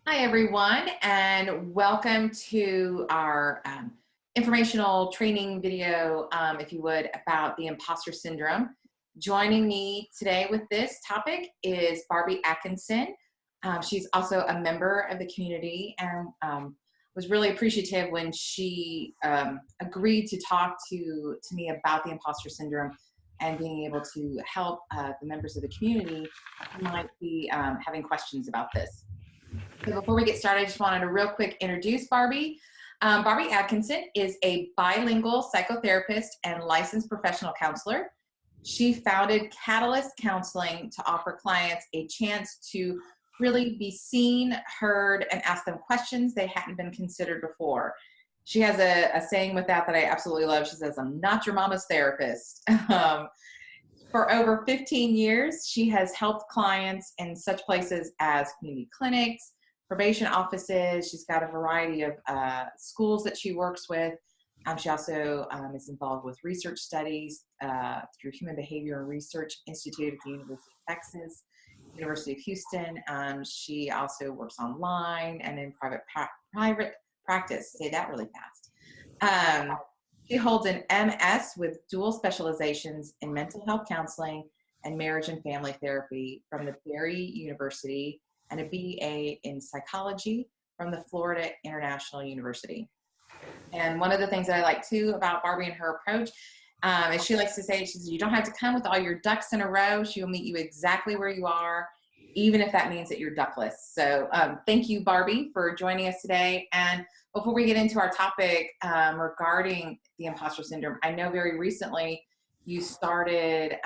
Hi, everyone, and welcome to our informational training video, if you would, about the imposter syndrome. Joining me today with this topic is Barbie Atkinson. She's also a member of the community and was really appreciative when she agreed to talk to me about the imposter syndrome and being able to help the members of the community who might be having questions about this. So before we get started, I just wanted to real quick introduce Barbie. Barbie Atkinson is a bilingual psychotherapist and licensed professional counselor. She founded Catalyst Counseling to offer clients a chance to really be seen, heard, and ask them questions they hadn't been considered before. She has a saying with that I absolutely love. She says, "I'm not your mama's therapist." For over 15 years, she has helped clients in such places as community clinics, probation offices. She's got a variety of schools that she works with. She also is involved with research studies through Human Behavior and Research Institute at the University of Texas, University of Houston. She also works online and in private practice. Say that really fast. She holds an MS with dual specializations in mental health counseling and marriage and family therapy from the Barry University and a BA in psychology from the Florida International University. And one of the things that I like too about Barbie and her approach is she likes to say, she says, you don't have to come with all your ducks in a row. She will meet you exactly where you are, even if that means that you're duckless. So thank you, Barbie, for joining us today. And before we get into our topic regarding the imposter syndrome, I know very recently you started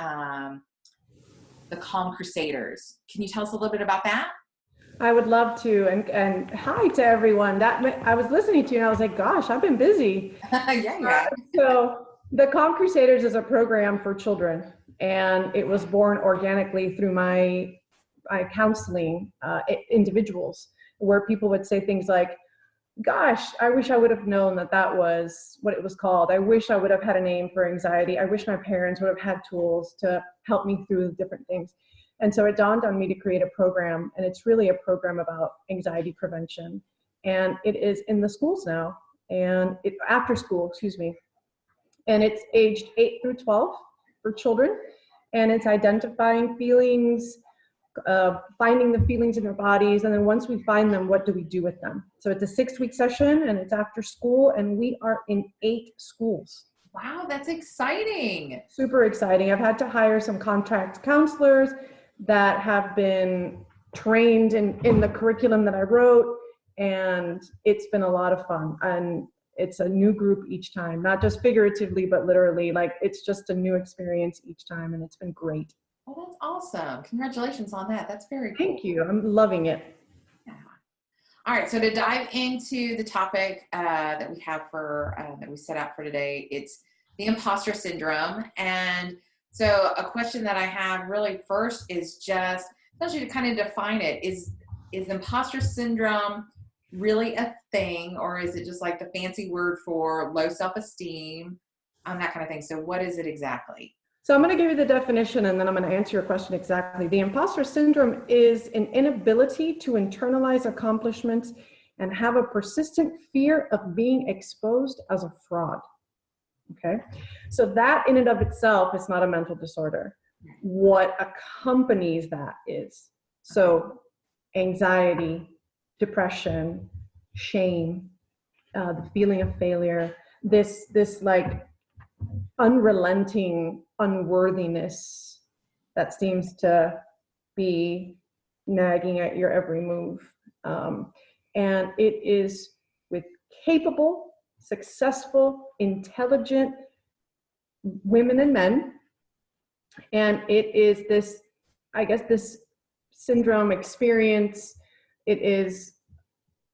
the Calm Crusaders. Can you tell us a little bit about that? I would love to, and hi to everyone. I was listening to you, and I was like, "Gosh, I've been busy." Yeah. So the Calm Crusaders is a program for children, and it was born organically through my counseling individuals, where people would say things like, "Gosh, I wish I would have known that was what it was called. I wish I would have had a name for anxiety. I wish my parents would have had tools to help me through different things." And so it dawned on me to create a program, and it's really a program about anxiety prevention. And it is in the schools now, and after school, excuse me. And it's aged 8 through 12 for children, and it's identifying feelings, finding the feelings in their bodies, and then once we find them, what do we do with them? So it's a 6-week session, and it's after school, and we are in 8 schools. Wow, that's exciting. Super exciting. I've had to hire some contract counselors that have been trained in the curriculum that I wrote, and it's been a lot of fun. And it's a new group each time, not just figuratively, but literally. Like, it's just a new experience each time, and it's been great. Oh, that's awesome. Congratulations on that. That's very cool. Thank you. I'm loving it. Yeah. All right, so to dive into the topic that we have for that we set out for today, it's the imposter syndrome. And so a question that I have really first is just, I want you to kind of define it. Is imposter syndrome really a thing, or is it just like the fancy word for low self-esteem, that kind of thing? So what is it exactly? So I'm going to give you the definition, and then I'm going to answer your question exactly. The imposter syndrome is an inability to internalize accomplishments and have a persistent fear of being exposed as a fraud. Okay, so that in and of itself is not a mental disorder. What accompanies that is, so anxiety, depression, shame, the feeling of failure, this like unrelenting unworthiness that seems to be nagging at your every move. And it is with capable, successful, intelligent women and men. And it is this, I guess, this syndrome experience. It is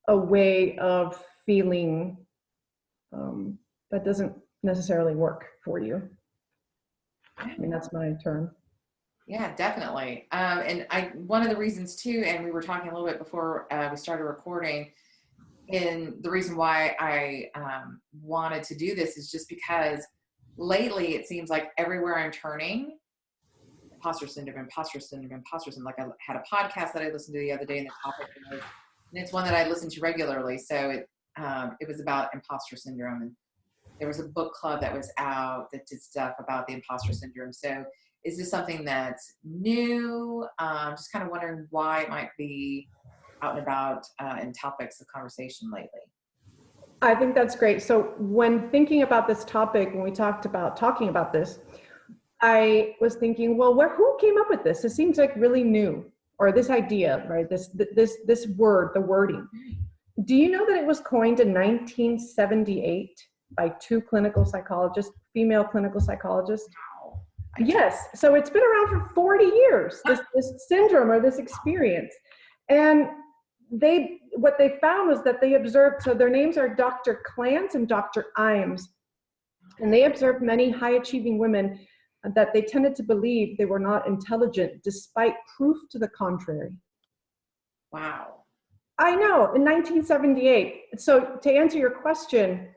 a way of feeling that doesn't necessarily work for you. I mean, that's my term. Yeah, definitely. And one of the reasons too, and we were talking a little bit before we started recording, and the reason why I wanted to do this is just because lately it seems like everywhere I'm turning, imposter syndrome. Like, I had a podcast that I listened to the other day, and the topic was And it's one that I listen to regularly. So it was about imposter syndrome, and there was a book club that was out that did stuff about the imposter syndrome. So is this something that's new? Just kind of wondering why it might be out and about in topics of conversation lately. I think that's great. So when thinking about this topic, when we talked about talking about this, I was thinking, well, who came up with this? It seems like really new, or this idea, right? This word, the wording. Do you know that it was coined in 1978 by two clinical psychologists, female clinical psychologists? Wow. Yes. So it's been around for 40 years, this syndrome or this experience. And what they found was that they observed, so their names are Dr. Clance and Dr. Imes, and they observed many high-achieving women that they tended to believe they were not intelligent despite proof to the contrary. Wow. I know, in 1978. So to answer your question,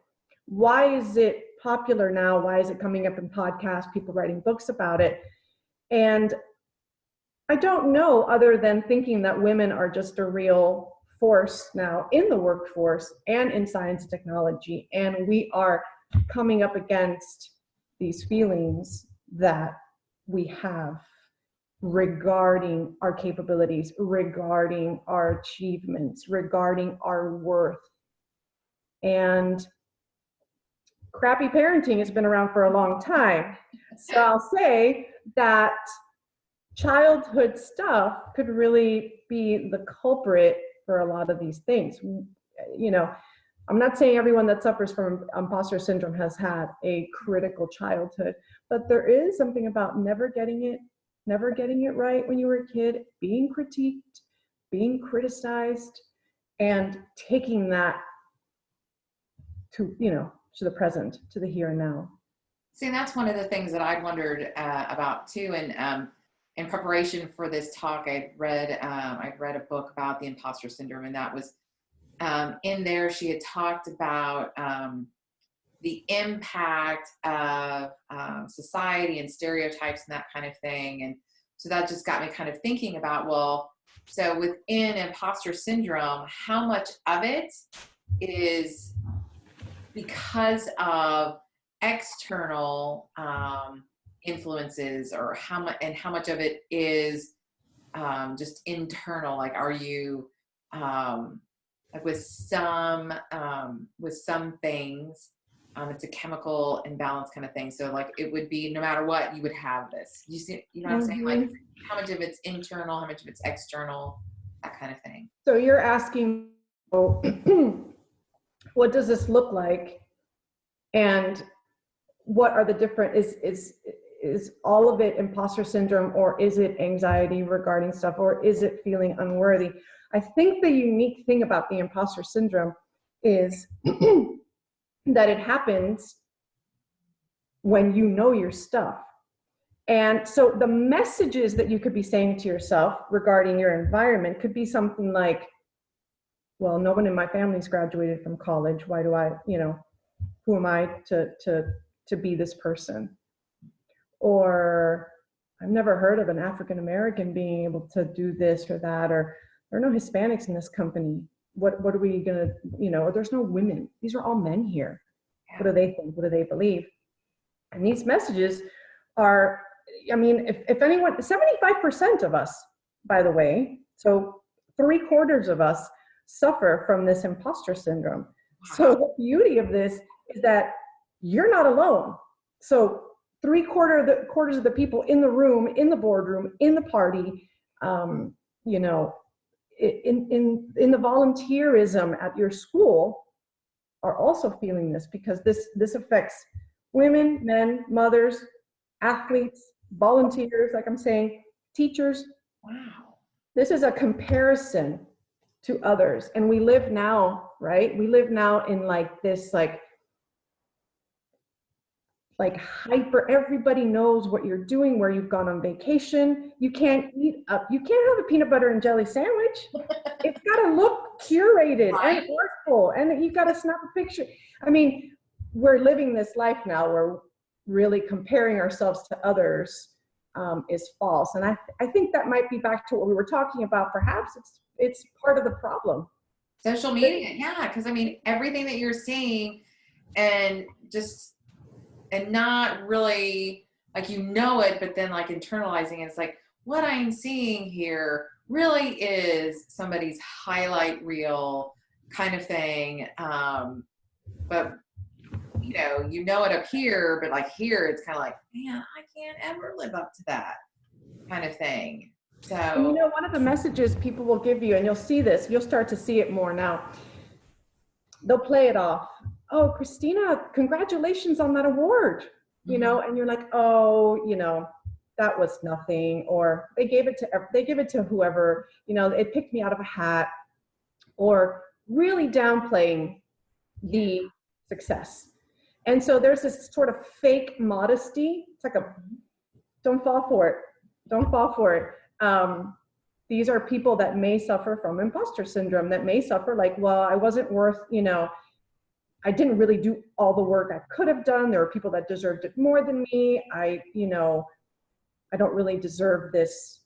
why is it popular now? Why is it coming up in podcasts, people writing books about it? And I don't know, other than thinking that women are just a real force now in the workforce and in science and technology. And we are coming up against these feelings that we have regarding our capabilities, regarding our achievements, regarding our worth. And crappy parenting has been around for a long time. So I'll say that childhood stuff could really be the culprit for a lot of these things. You know, I'm not saying everyone that suffers from imposter syndrome has had a critical childhood, but there is something about never getting it right when you were a kid, being critiqued, being criticized, and taking that to, to the present, to the here and now. See, and that's one of the things that I wondered about too. And in preparation for this talk, I'd read a book about the imposter syndrome, and that was in there. She had talked about the impact of society and stereotypes and that kind of thing. And so that just got me kind of thinking about, well, so within imposter syndrome, how much of it is because of external influences, or how much of it is just internal? Like, are you like with some things, it's a chemical imbalance kind of thing. So like it would be no matter what, you would have this. You see, you know what I'm saying? Like how much of it's internal, how much of it's external, that kind of thing. So you're asking, what does this look like? And what are the different, is all of it imposter syndrome, or is it anxiety regarding stuff, or is it feeling unworthy? I think the unique thing about the imposter syndrome is that it happens when you know your stuff. And so the messages that you could be saying to yourself regarding your environment could be something like, well, no one in my family's graduated from college. Why do I, who am I to be this person? Or I've never heard of an African American being able to do this or that, or there are no Hispanics in this company. What are we gonna, or there's no women. These are all men here. What do they think? What do they believe? And these messages are, if anyone, 75% of us, by the way, so 3/4 of us suffer from this imposter syndrome. So the beauty of this is that you're not alone. So 3/4 of the people in the room, in the boardroom, in the party, in the volunteerism at your school are also feeling this, because this affects women, men, mothers, athletes, volunteers, like I'm saying, teachers. Wow. This is a comparison to others. And we live now, right? We live now in like this, like hyper, everybody knows what you're doing, where you've gone on vacation. You can't have a peanut butter and jelly sandwich. It's got to look curated and artful, and you've got to snap a picture. We're living this life now where really comparing ourselves to others is false. And I think that might be back to what we were talking about. Perhaps it's part of the problem. Social media, yeah, because I mean, everything that you're seeing and just, and not really, like, you know it, but then like internalizing it, it's like, what I'm seeing here really is somebody's highlight reel kind of thing. But you know it up here, but like here, it's kind of like, man, I can't ever live up to that kind of thing. And So, one of the messages people will give you, and you'll see this, you'll start to see it more now. They'll play it off. Oh, Christina, congratulations on that award. And you're like, oh, that was nothing. Or they gave it to whoever, it picked me out of a hat. Or really downplaying the success. And so there's this sort of fake modesty. It's like don't fall for it. Don't fall for it. These are people that may suffer from imposter syndrome, that may suffer like, well, I wasn't worth, I didn't really do all the work I could have done. There were people that deserved it more than me. I don't really deserve this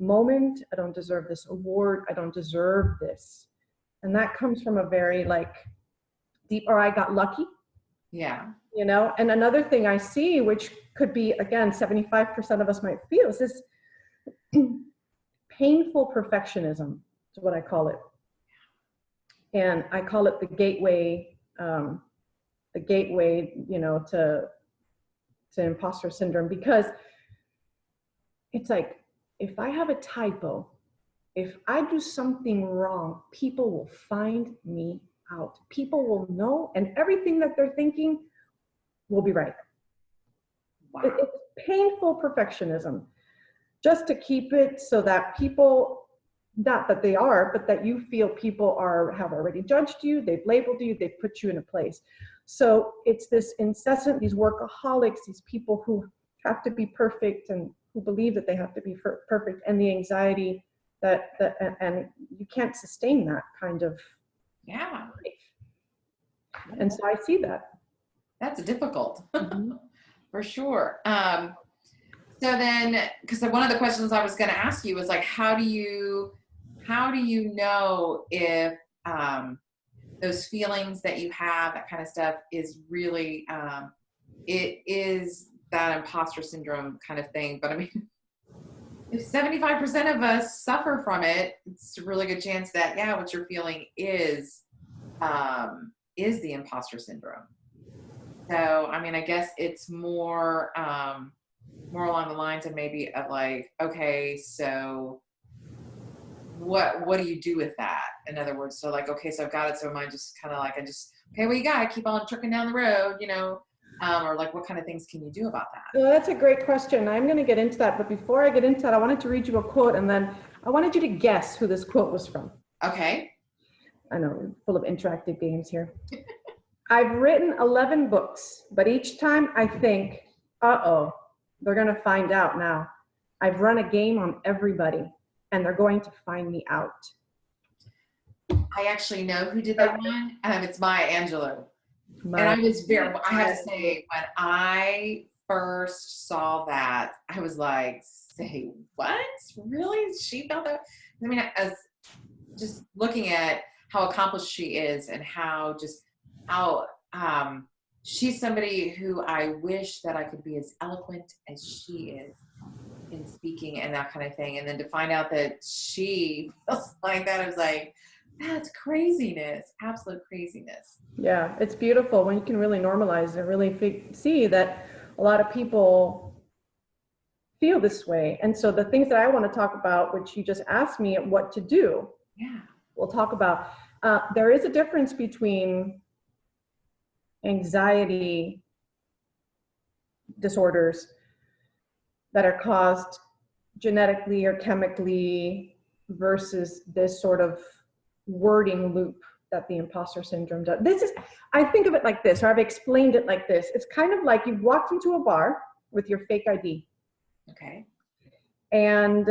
moment. I don't deserve this award. I don't deserve this. And that comes from a very deep, or I got lucky. yeah. And another thing I see, which could be, again, 75% of us might feel, is this painful perfectionism is what I call it. And I call it the gateway, to imposter syndrome, because it's like, if I have a typo, if I do something wrong, people will find me out. People will know, and everything that they're thinking will be right. Wow. It's painful perfectionism, just to keep it so that people, not that they are, but that you feel people have already judged you, they've labeled you, they've put you in a place. So it's this incessant, these workaholics, these people who have to be perfect and who believe that they have to be perfect, and the anxiety and you can't sustain that kind of Yeah. life. And so I see that. That's difficult. For sure. So then, because one of the questions I was going to ask you was like, how do you know if those feelings that you have, that kind of stuff, is really it is that imposter syndrome kind of thing? But I mean, if 75% of us suffer from it, it's a really good chance that, yeah, what you're feeling is the imposter syndrome. So, I mean, I guess it's more along the lines of maybe of like, okay, so what do you do with that? In other words, so like, okay, so I've got it. So am I just kind of like, okay, what you got? I keep on trucking down the road, or like, what kind of things can you do about that? Well, that's a great question. I'm going to get into that. But before I get into that, I wanted to read you a quote, and then I wanted you to guess who this quote was from. Okay. I know, we're full of interactive games here. I've written 11 books, but each time I think, uh-oh, they're going to find out now. I've run a game on everybody, and they're going to find me out. I actually know who did that one. It's Maya Angelou. And I was I have to say, when I first saw that, I was like, say what? Really? She felt that? I mean, as just looking at how accomplished she is and how she's somebody who I wish that I could be as eloquent as she is in speaking and that kind of thing. And then to find out that she feels like that, I was like, that's craziness, absolute craziness. Yeah, it's beautiful when you can really normalize and really see that a lot of people feel this way. And so the things that I want to talk about, which you just asked me what to do, we'll talk about. There is a difference between anxiety disorders that are caused genetically or chemically versus this sort of wording loop that the imposter syndrome does. I think of it like this, or I've explained it like this. It's kind of like you've walked into a bar with your fake ID. Okay. And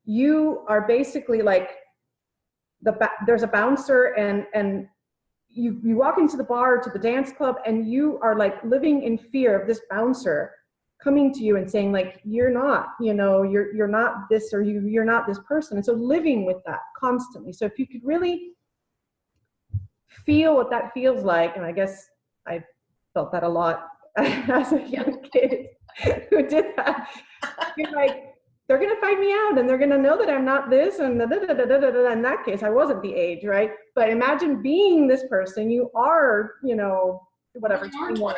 you are basically like, there's a bouncer and you walk into the bar or to the dance club, and you are like living in fear of this bouncer coming to you and saying like, you're not, you're not this, or you're not this person. And so living with that constantly. So if you could really feel what that feels like, and I guess I felt that a lot as a young kid who did that. You're like, they're going to find me out and they're going to know that I'm not this, and in that case, I wasn't the age, right? But imagine being this person. You are, whatever, 21.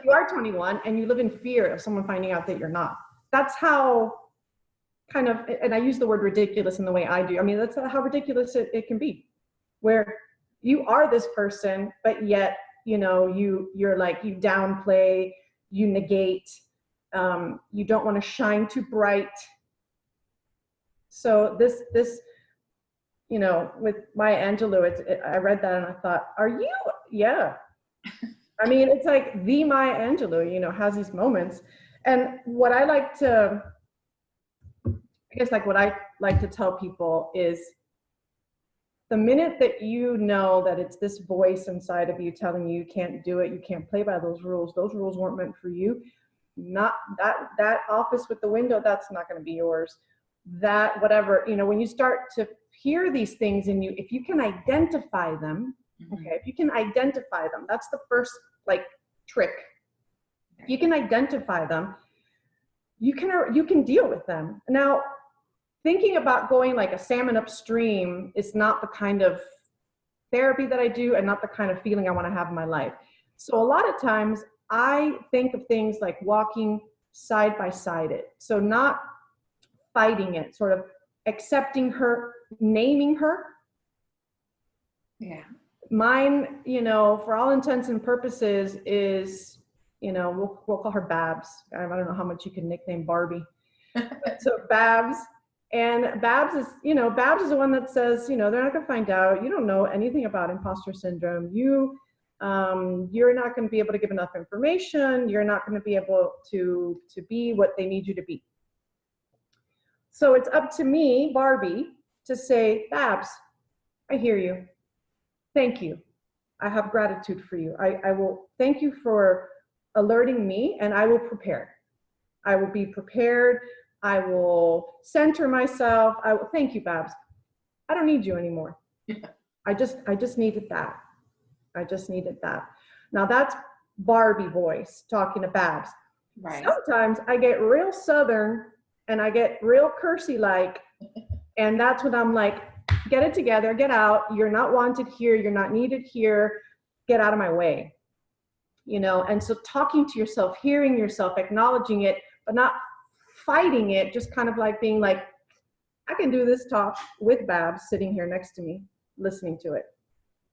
You are 21 and you live in fear of someone finding out that you're not. That's how kind of, and I use the word ridiculous in the way I do. I mean, that's how ridiculous it can be, where you are this person, but yet, you're like, you downplay, you negate, you don't want to shine too bright. So this, with Maya Angelou, I read that and I thought, are you? Yeah. I mean, it's like the Maya Angelou, has these moments. And what I like to, what I like to tell people is, the minute that you know that it's this voice inside of you telling you can't do it, you can't play by those rules weren't meant for you, not that office with the window, that's not going to be yours. That whatever, when you start to hear these things in you, if you can identify them, okay, if you can identify them, that's the first trick. If you can identify them, you can deal with them. Now, thinking about going like a salmon upstream is not the kind of therapy that I do, and not the kind of feeling I want to have in my life. So a lot of times I think of things like walking side by side it. So not fighting it, sort of accepting her, naming her. Yeah. Mine, for all intents and purposes is, we'll call her Babs. I don't know how much you can nickname Barbie. So Babs. And Babs is the one that says, they're not going to find out. You don't know anything about imposter syndrome. You're not going to be able to give enough information. You're not going to be able to be what they need you to be. So it's up to me, Barbie, to say, Babs, I hear you. Thank you. I have gratitude for you. I will thank you for alerting me, and I will prepare. I will be prepared. I will center myself. I will thank you, Babs. I don't need you anymore. I just needed that. I just needed that. Now that's Barbie voice talking to Babs. Right. Sometimes I get real Southern and I get real cursy like, and that's when I'm like, get it together, get out. You're not wanted here. You're not needed here. Get out of my way. And so talking to yourself, hearing yourself, acknowledging it, but not fighting it, just kind of like being like, I can do this talk with Babs sitting here next to me, listening to it.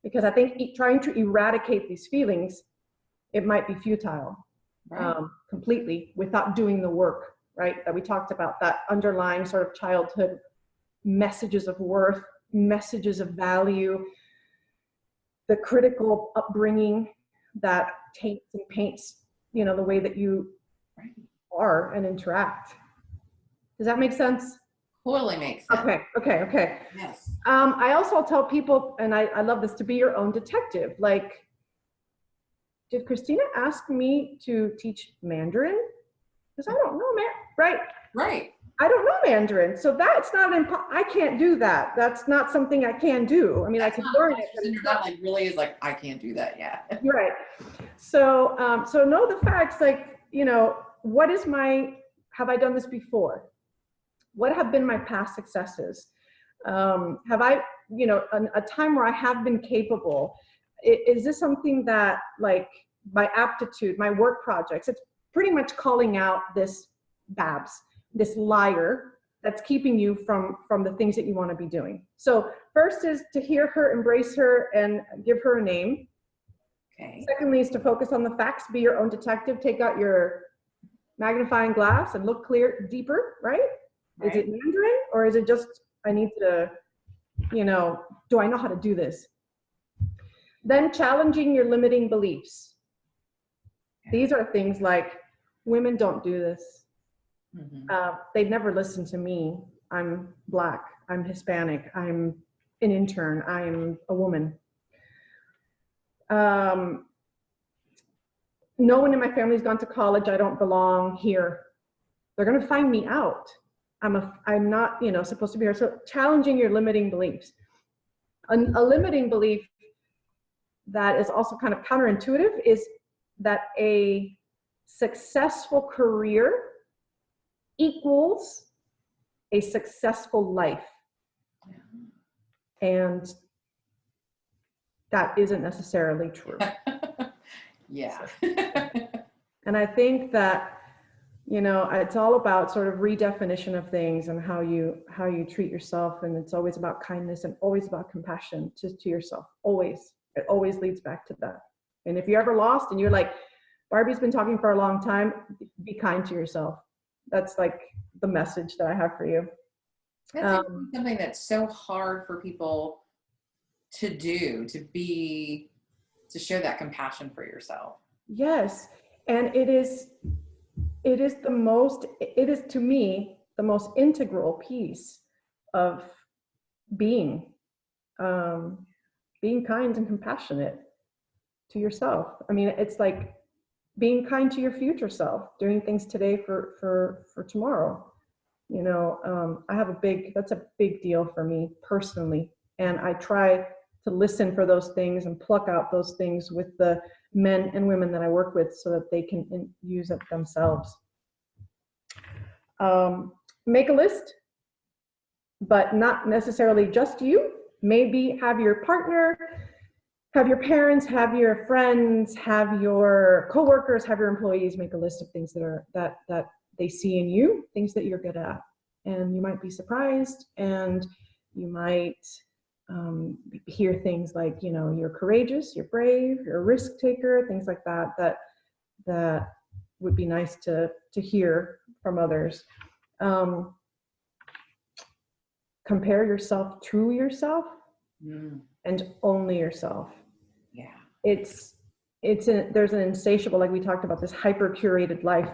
Because I think trying to eradicate these feelings, it might be futile, right. Completely, without doing the work, right? That we talked about, that underlying sort of childhood messages of worth, messages of value, the critical upbringing that taints and paints, the way that you are and interact. Does that make sense? Totally makes sense. Okay. Yes. I also tell people, and I love this, to be your own detective. Like, did Christina ask me to teach Mandarin? Because I don't know, Right. I don't know Mandarin, so that's not I can't do that. That's not something I can do. I mean, I can learn it, but it's not like really is like, I can't do that. Yeah. Right. So know the facts. Like, what is have I done this before? What have been my past successes? Have I, a time where I have been capable? Is this something that, like, my aptitude, my work projects, it's pretty much calling out this Babs, this liar that's keeping you from the things that you want to be doing. So first is to hear her, embrace her, and give her a name. Okay. Secondly is to focus on the facts, be your own detective, take out your magnifying glass and look deeper, right? Is it Mandarin, or is it just, I need to, do I know how to do this? Then challenging your limiting beliefs. These are things like, women don't do this. They'd never listen to me. I'm Black, I'm Hispanic, I'm an intern, I'm a woman. no one in my family's gone to college. I don't belong here. They're going to find me out. I'm not, supposed to be here. So challenging your limiting beliefs. A limiting belief that is also kind of counterintuitive is that a successful career equals a successful life. And that isn't necessarily true. Yeah. And I think that, it's all about sort of redefinition of things and how you treat yourself. And it's always about kindness and always about compassion to yourself. Always. It always leads back to that. And if you're ever lost and you're like, Barbie's been talking for a long time, be kind to yourself. That's like the message that I have for you. That's something that's so hard for people to do, to show that compassion for yourself. Yes. And it is to me, the most integral piece of being kind and compassionate to yourself. I mean, it's like being kind to your future self, doing things today for tomorrow. That's a big deal for me personally. And I try to listen for those things and pluck out those things with the men and women that I work with so that they can use it themselves. Make a list, but not necessarily just you. Maybe have your partner, have your parents, have your friends, have your coworkers, have your employees make a list of things that they see in you, things that you're good at. And you might be surprised, and you might hear things like, you're courageous, you're brave, you're a risk taker, things like that would be nice to hear from others. Compare yourself to yourself and only yourself. Yeah. There's an insatiable, like we talked about, this hyper curated life.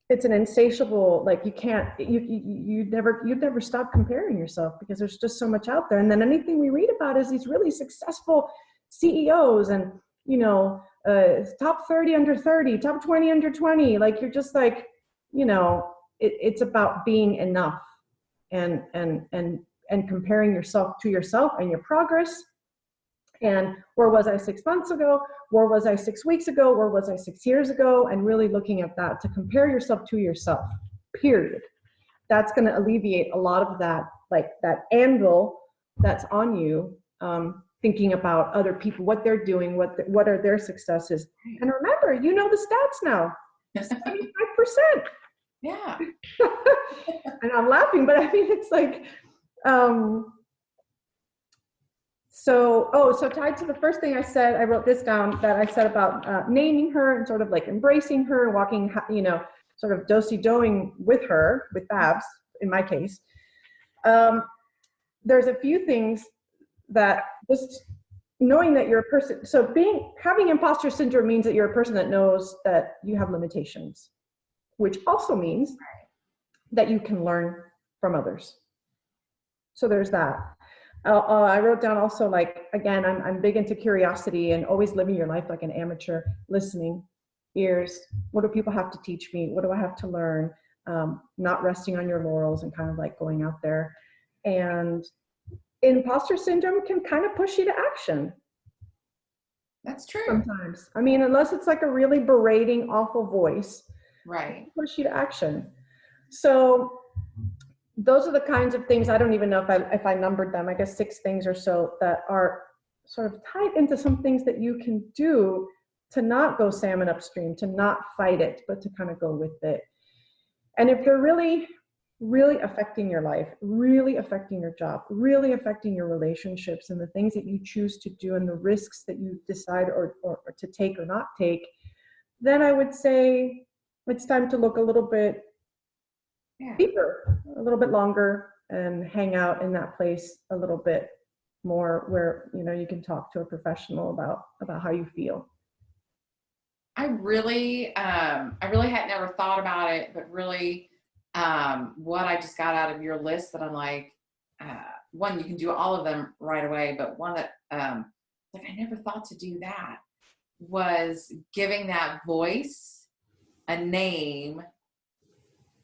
It's an insatiable, like you'd never stop comparing yourself because there's just so much out there. And then anything we read about is these really successful CEOs and, top 30 under 30, top 20 under 20. Like, you're just like, it's about being enough and comparing yourself to yourself and your progress. And where was I 6 months ago? Where was I 6 weeks ago? Where was I 6 years ago? And really looking at that, to compare yourself to yourself, period. That's going to alleviate a lot of that, like that anvil that's on you, thinking about other people, what they're doing, what are their successes. And remember, the stats now, 75%. Yeah. And I'm laughing, but I mean, it's like, So tied to the first thing I said, I wrote this down, that I said about naming her and sort of like embracing her, walking, sort of do-si-doing with her, with Babs, in my case. There's a few things that just knowing that you're a person. So having imposter syndrome means that you're a person that knows that you have limitations, which also means that you can learn from others. So there's that. I wrote down also, like, again, I'm big into curiosity and always living your life like an amateur, listening, ears. What do people have to teach me? What do I have to learn? Not resting on your laurels and kind of like going out there. And imposter syndrome can kind of push you to action. That's true. Sometimes. I mean, unless it's like a really berating, awful voice. Right. Push you to action. So those are the kinds of things, I don't even know if I numbered them, I guess 6 things or so that are sort of tied into some things that you can do to not go salmon upstream, to not fight it, but to kind of go with it. And if they're really, really affecting your life, really affecting your job, really affecting your relationships and the things that you choose to do and the risks that you decide or to take or not take, then I would say it's time to look a little bit deeper, a little bit longer, and hang out in that place a little bit more where, you can talk to a professional about how you feel. I really had never thought about it, but really what I just got out of your list that I'm like, one, you can do all of them right away, but one that like I never thought to do that. was giving that voice a name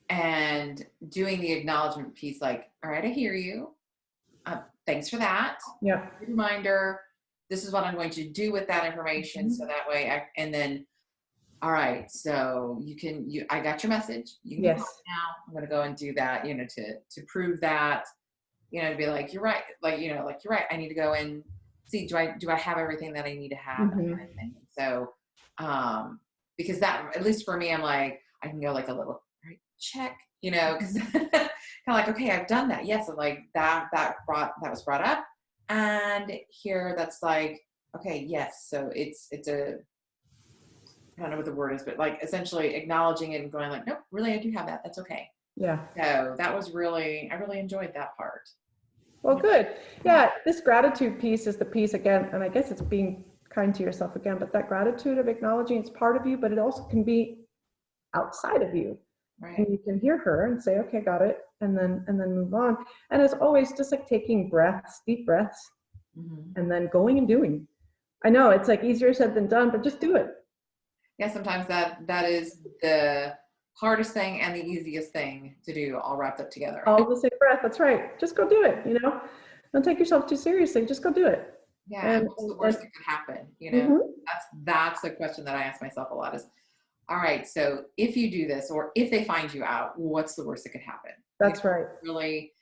and doing the acknowledgement piece, like, all right, I hear you. Thanks for that. Yeah. Reminder, this is what I'm going to do with that information. So that way, and then, all right, so I got your message. You can go now. I'm going to go and do that, to prove that, to be like, you're right. Like, you're right. I need to go and see, do I have everything that I need to have? That kind of thing. So, because that, at least for me, I'm like, I can go like a little check, because kind of like, okay, I've done that. Yes. And like that was brought up, and here that's like, okay, yes. So it's a, I don't know what the word is, but like essentially acknowledging it and going like, nope, really, I do have that. That's okay. Yeah. So that was I really enjoyed that part. Well, good. Yeah. This gratitude piece is the piece again, and I guess it's being kind to yourself again, but that gratitude of acknowledging it's part of you, but it also can be outside of you. Right. And you can hear her and say, okay, got it. And then move on. And as always, just like taking breaths, deep breaths, and then going and doing. I know it's like easier said than done, but just do it. Yeah. Sometimes that is the hardest thing and the easiest thing to do, all wrapped up together. All the same breath. That's right. Just go do it. Don't take yourself too seriously. Just go do it. Yeah. And what's the worst that could happen? That's the question that I ask myself a lot is, all right, so if you do this, or if they find you out, what's the worst that could happen? That's right. Really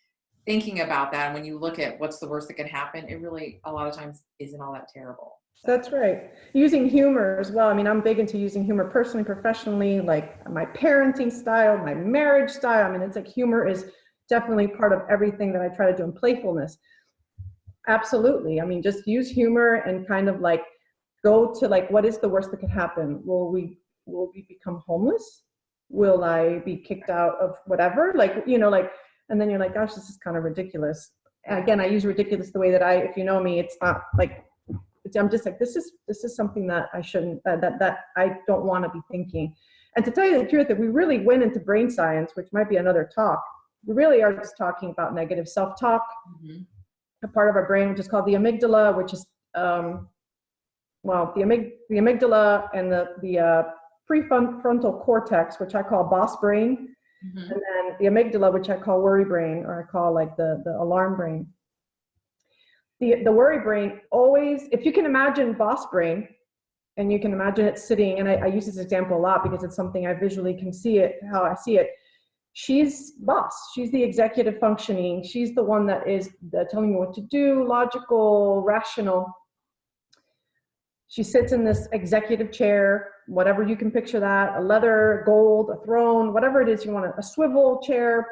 thinking about that. And when you look at what's the worst that could happen, it really, a lot of times, isn't all that terrible. So. That's right. Using humor as well. I mean, I'm big into using humor personally, professionally, like my parenting style, my marriage style. I mean, it's like humor is definitely part of everything that I try to do, in playfulness. Absolutely. I mean, just use humor and kind of like go to like, what is the worst that could happen? Will we become homeless? Will I be kicked out of whatever? And then you're like, gosh, this is kind of ridiculous. And again, I use ridiculous the way that if you know me, it's not like, I'm just like, this is something that I shouldn't, that I don't want to be thinking. And to tell you the truth, if we really went into brain science, which might be another talk, we really are just talking about negative self-talk, a part of our brain, which is called the amygdala, which is, the amygdala and the prefrontal cortex, which I call boss brain, and then the amygdala, which I call worry brain, or I call like the alarm brain. The worry brain always, if you can imagine boss brain, and you can imagine it sitting, and I use this example a lot because it's something I visually can see it, how I see it. She's boss. She's the executive functioning. She's the one that is telling you what to do, logical, rational. She sits in this executive chair, whatever you can picture that, a leather, gold, a throne, whatever it is you want, a swivel chair.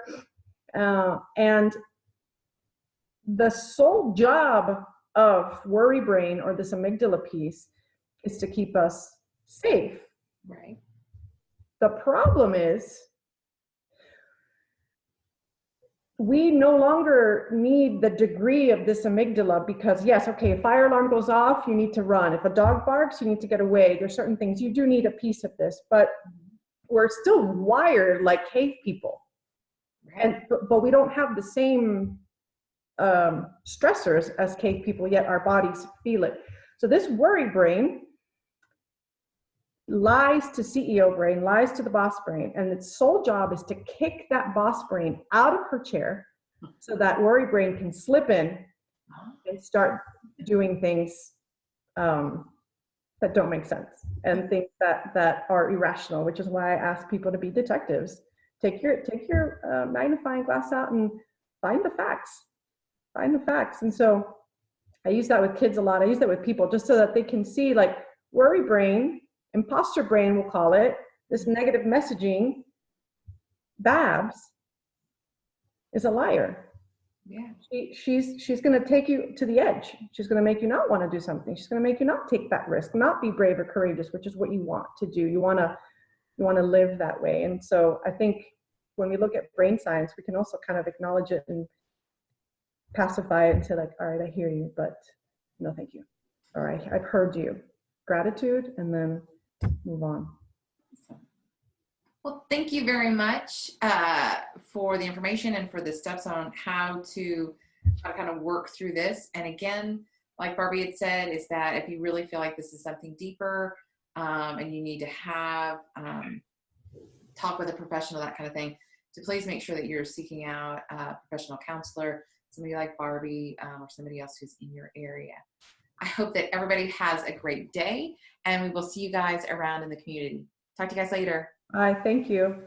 And the sole job of worry brain, or this amygdala piece, is to keep us safe. Right. The problem is we no longer need the degree of this amygdala, because yes, okay, if fire alarm goes off, you need to run. If a dog barks, you need to get away. There's certain things you do need a piece of this, but we're still wired like cave people. Right. But we don't have the same stressors as cave people, yet our bodies feel it. So this worry brain lies to CEO brain, lies to the boss brain, and its sole job is to kick that boss brain out of her chair so that worry brain can slip in and start doing things that don't make sense, and things that are irrational, which is why I ask people to be detectives. Take your magnifying glass out and find the facts. Find the facts. And so I use that with kids a lot. I use that with people just so that they can see, like, worry brain, imposter brain, we'll call it, this negative messaging, Babs is a liar. Yeah. She's going to take you to the edge. She's going to make you not want to do something. She's going to make you not take that risk, not be brave or courageous, which is what you want to do. You want to live that way. And so I think when we look at brain science, we can also kind of acknowledge it and pacify it and say, like, all right, I hear you, but no, thank you. All right, I've heard you. Gratitude, and then move on. Well, thank you very much for the information and for the steps on how to kind of work through this. And again, like Barbie had said, is that if you really feel like this is something deeper and you need to have talk with a professional, that kind of thing, to please make sure that you're seeking out a professional counselor, somebody like Barbie or somebody else who's in your area. I hope that everybody has a great day, and we will see you guys around in the community. Talk to you guys later. Thank you.